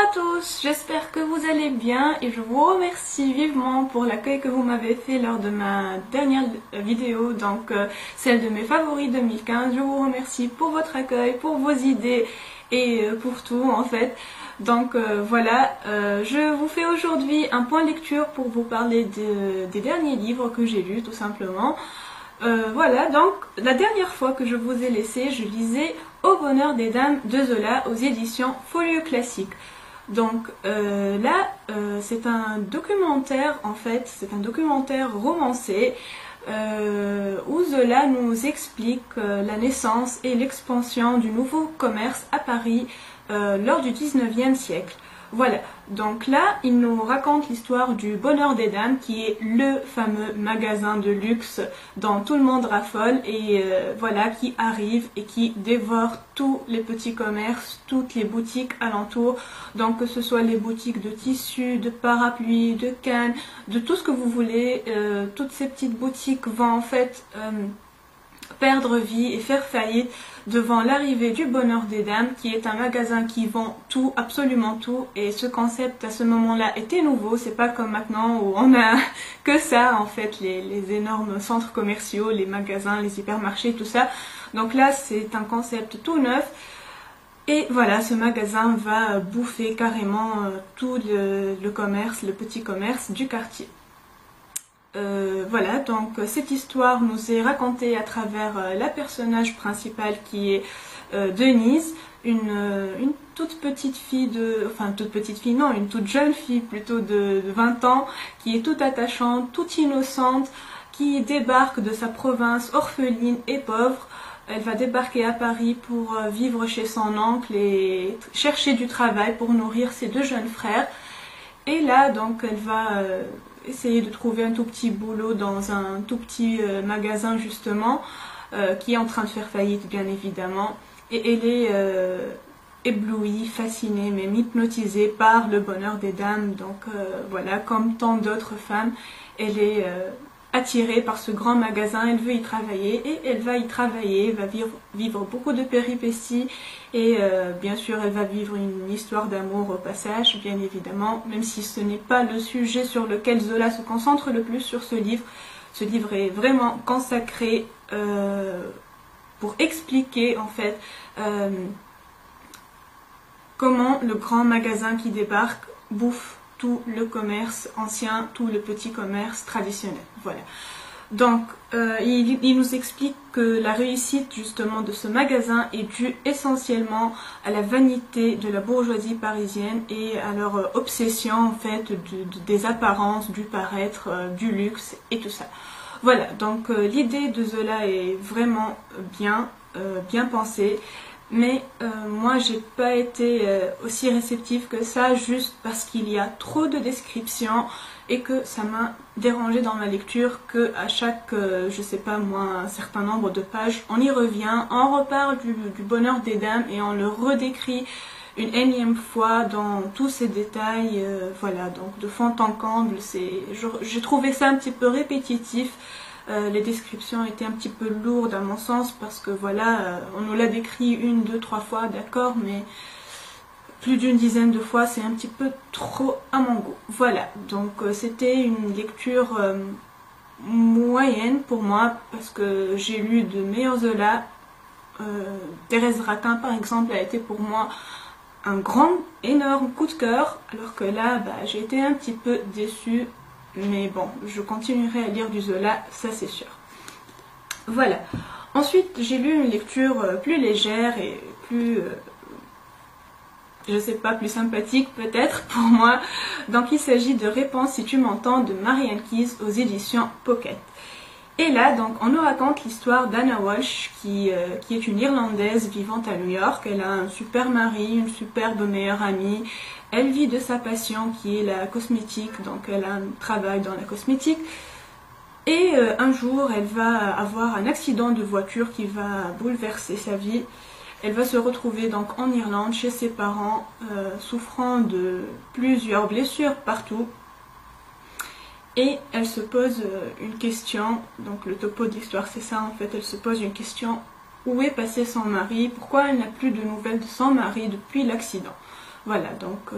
à tous, j'espère que vous allez bien et je vous remercie vivement pour l'accueil que vous m'avez fait lors de ma dernière vidéo, donc celle de mes favoris 2015. Je vous remercie pour votre accueil, pour vos idées et pour tout en fait. Donc voilà, je vous fais aujourd'hui un point lecture pour vous parler des derniers livres que j'ai lus tout simplement. Voilà, donc la dernière fois que je vous ai laissé, je lisais Au bonheur des dames de Zola aux éditions Folio Classique. Donc là, c'est un documentaire en fait, c'est un documentaire romancé où Zola nous explique la naissance et l'expansion du nouveau commerce à Paris lors du 19e siècle. Voilà, donc là, il nous raconte l'histoire du Bonheur des Dames, qui est le fameux magasin de luxe dont tout le monde raffole et voilà, qui arrive et qui dévore tous les petits commerces, toutes les boutiques alentours, donc que ce soit les boutiques de tissus, de parapluies, de cannes, de tout ce que vous voulez, toutes ces petites boutiques vont en fait perdre vie et faire faillite devant l'arrivée du Bonheur des Dames, qui est un magasin qui vend tout, absolument tout, et ce concept à ce moment-là était nouveau. C'est pas comme maintenant où on a que ça en fait, les énormes centres commerciaux, les magasins, les hypermarchés, tout ça. Donc là c'est un concept tout neuf. Et voilà, ce magasin va bouffer carrément tout le commerce, le petit commerce du quartier. Voilà, donc cette histoire nous est racontée à travers la personnage principale qui est Denise, une toute petite fille enfin toute petite fille non, une toute jeune fille plutôt de 20 ans, qui est toute attachante, toute innocente, qui débarque de sa province orpheline et pauvre. Elle va débarquer à Paris pour vivre chez son oncle et chercher du travail pour nourrir ses deux jeunes frères. Et là, donc, elle va essayer de trouver un tout petit boulot dans un tout petit magasin justement qui est en train de faire faillite bien évidemment, et elle est éblouie, fascinée, même hypnotisée par le bonheur des dames. Donc voilà, comme tant d'autres femmes, elle est attirée par ce grand magasin, elle veut y travailler et elle va y travailler, elle va vivre beaucoup de péripéties et bien sûr elle va vivre une histoire d'amour au passage, bien évidemment, même si ce n'est pas le sujet sur lequel Zola se concentre le plus sur ce livre. Ce livre est vraiment consacré pour expliquer en fait comment le grand magasin qui débarque bouffe tout le commerce ancien, tout le petit commerce traditionnel. Voilà. Donc, il nous explique que la réussite justement de ce magasin est due essentiellement à la vanité de la bourgeoisie parisienne et à leur obsession en fait des apparences, du paraître, du luxe et tout ça. Voilà, donc l'idée de Zola est vraiment bien pensée. Mais moi j'ai pas été aussi réceptive que ça, juste parce qu'il y a trop de descriptions et que ça m'a dérangé dans ma lecture, que à chaque, je sais pas moi, un certain nombre de pages, on y revient, on reparle du bonheur des dames et on le redécrit une énième fois dans tous ces détails, voilà, donc de fond en comble. J'ai trouvé ça un petit peu répétitif. Les descriptions étaient un petit peu lourdes à mon sens, parce que voilà, on nous l'a décrit 1, 2, 3 fois, d'accord, mais plus d'une dizaine de fois, c'est un petit peu trop à mon goût. Voilà, donc c'était une lecture moyenne pour moi, parce que j'ai lu de meilleurs Zola. Thérèse Raquin par exemple a été pour moi un grand, énorme coup de cœur, alors que là, j'ai été un petit peu déçue. Mais bon, je continuerai à lire du Zola, ça c'est sûr. Voilà. Ensuite, j'ai lu une lecture plus légère et plus, je sais pas, plus sympathique peut-être pour moi. Donc il s'agit de Réponse si tu m'entends de Marianne Keyes aux éditions Pocket. Et là, donc, on nous raconte l'histoire d'Anna Walsh, qui est une Irlandaise vivant à New York. Elle a un super mari, une superbe meilleure amie. Elle vit de sa passion qui est la cosmétique, donc elle a un travail dans la cosmétique. Et un jour, elle va avoir un accident de voiture qui va bouleverser sa vie. Elle va se retrouver donc en Irlande, chez ses parents, souffrant de plusieurs blessures partout. Et elle se pose une question, donc le topo de l'histoire c'est ça en fait, elle se pose une question: où est passé son mari? Pourquoi elle n'a plus de nouvelles de son mari depuis l'accident? Voilà, donc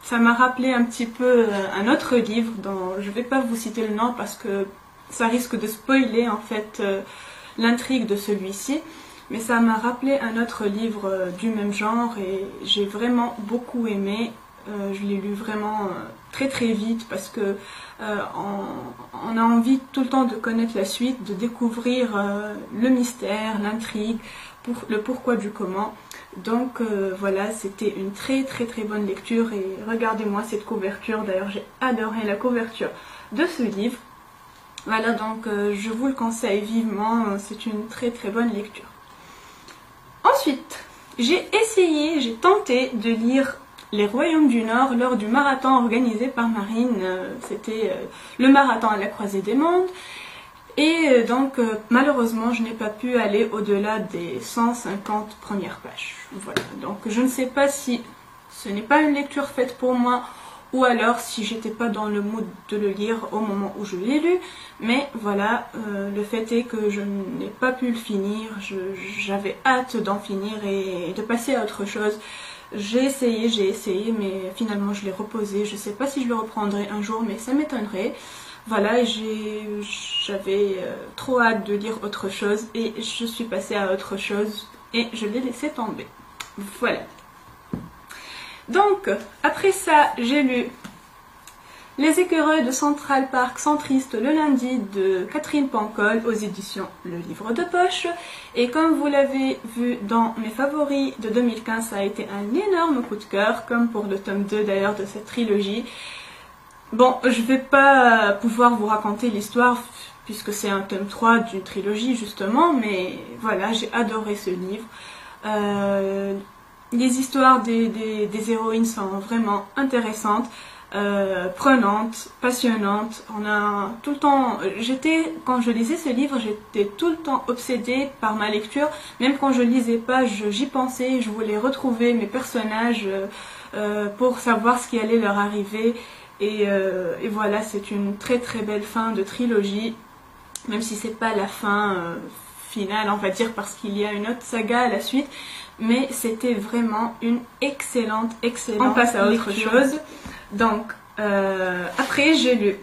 ça m'a rappelé un petit peu un autre livre dont je ne vais pas vous citer le nom parce que ça risque de spoiler en fait l'intrigue de celui-ci. Mais ça m'a rappelé un autre livre du même genre et j'ai vraiment beaucoup aimé. Je l'ai lu vraiment très très vite parce que on a envie tout le temps de connaître la suite, de découvrir le mystère, l'intrigue, le pourquoi du comment. Donc voilà, c'était une très très très bonne lecture et regardez-moi cette couverture. D'ailleurs, j'ai adoré la couverture de ce livre. Voilà, donc je vous le conseille vivement, c'est une très très bonne lecture. Ensuite, j'ai tenté de lire Les Royaumes du Nord lors du marathon organisé par Marine. C'était le marathon à la croisée des mondes. Et donc, malheureusement, je n'ai pas pu aller au-delà des 150 premières pages. Voilà, donc je ne sais pas si ce n'est pas une lecture faite pour moi ou alors si j'étais pas dans le mood de le lire au moment où je l'ai lu. Mais voilà, le fait est que je n'ai pas pu le finir. J'avais hâte d'en finir et de passer à autre chose. J'ai essayé, mais finalement je l'ai reposé. Je ne sais pas si je le reprendrai un jour, mais ça m'étonnerait. Voilà, j'avais trop hâte de lire autre chose et je suis passée à autre chose et je l'ai laissé tomber. Voilà. Donc, après ça, j'ai lu Les écureuils de Central Park Centriste le lundi de Catherine Pancol aux éditions Le Livre de Poche. Et comme vous l'avez vu dans mes favoris de 2015, ça a été un énorme coup de cœur, comme pour le tome 2 d'ailleurs de cette trilogie. Bon, je ne vais pas pouvoir vous raconter l'histoire puisque c'est un tome 3 d'une trilogie justement, mais voilà, j'ai adoré ce livre. Les histoires des héroïnes sont vraiment intéressantes, prenantes, passionnantes. On a tout le temps, quand je lisais ce livre, j'étais tout le temps obsédée par ma lecture. Même quand je lisais pas, j'y pensais, je voulais retrouver mes personnages pour savoir ce qui allait leur arriver. Et voilà, c'est une très très belle fin de trilogie, même si c'est pas la fin finale, on va dire, parce qu'il y a une autre saga à la suite. Mais c'était vraiment une excellente lecture. On passe à autre chose. Donc, après j'ai lu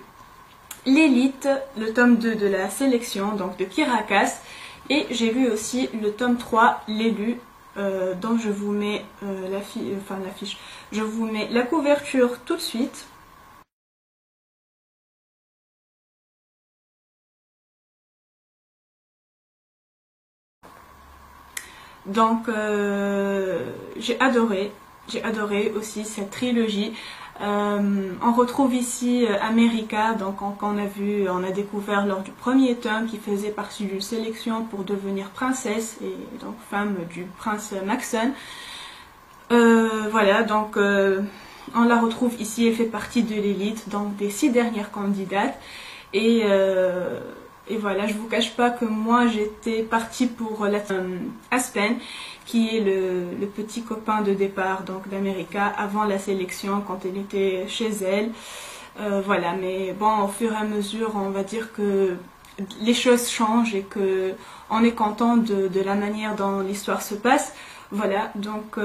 L'Élite, le tome 2 de la sélection, donc de Kirakas. Et j'ai lu aussi le tome 3, L'élu, dont je vous mets l'affiche. Je vous mets la couverture tout de suite. Donc j'ai adoré aussi cette trilogie. On retrouve ici America, donc on a découvert lors du premier tome qui faisait partie d'une sélection pour devenir princesse et donc femme du prince Maxon. Voilà, donc on la retrouve ici, elle fait partie de l'élite, donc des 6 dernières candidates. Et voilà, je vous cache pas que moi j'étais partie pour Aspen, qui est le petit copain de départ donc d'America avant la sélection quand elle était chez elle. Voilà, mais bon, au fur et à mesure, on va dire que les choses changent et que on est content de la manière dont l'histoire se passe. Voilà, donc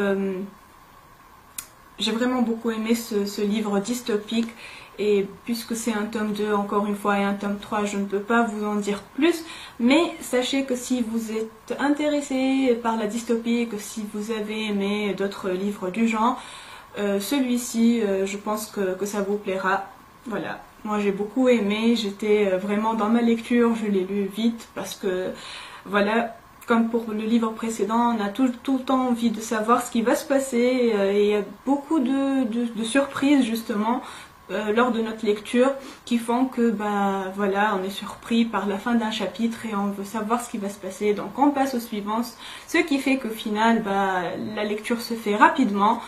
j'ai vraiment beaucoup aimé ce livre dystopique. Et puisque c'est un tome 2 encore une fois et un tome 3, je ne peux pas vous en dire plus. Mais sachez que si vous êtes intéressé par la dystopie et que si vous avez aimé d'autres livres du genre, celui-ci, je pense que ça vous plaira. Voilà, moi j'ai beaucoup aimé, j'étais vraiment dans ma lecture, je l'ai lu vite parce que voilà, comme pour le livre précédent, on a tout le temps envie de savoir ce qui va se passer et il y a beaucoup de surprises justement lors de notre lecture qui font que voilà, on est surpris par la fin d'un chapitre et on veut savoir ce qui va se passer, donc on passe au suivant, ce qui fait qu'au final la lecture se fait rapidement.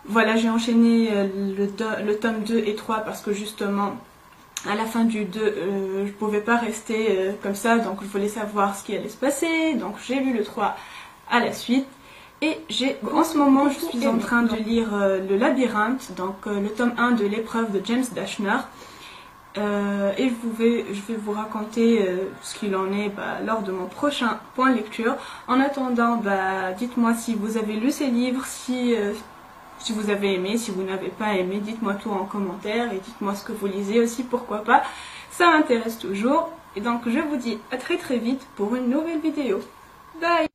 Voilà, j'ai enchaîné le tome 2 et 3 parce que justement à la fin du 2 je pouvais pas rester comme ça, donc je voulais savoir ce qui allait se passer, donc j'ai lu le 3 à la suite. Et en ce moment, je suis en train de lire Le Labyrinthe, donc le tome 1 de l'épreuve de James Dashner. Et je vais vous raconter ce qu'il en est lors de mon prochain point lecture. En attendant, dites-moi si vous avez lu ces livres, si vous avez aimé, si vous n'avez pas aimé, dites-moi tout en commentaire et dites-moi ce que vous lisez aussi, pourquoi pas. Ça m'intéresse toujours. Et donc je vous dis à très très vite pour une nouvelle vidéo. Bye!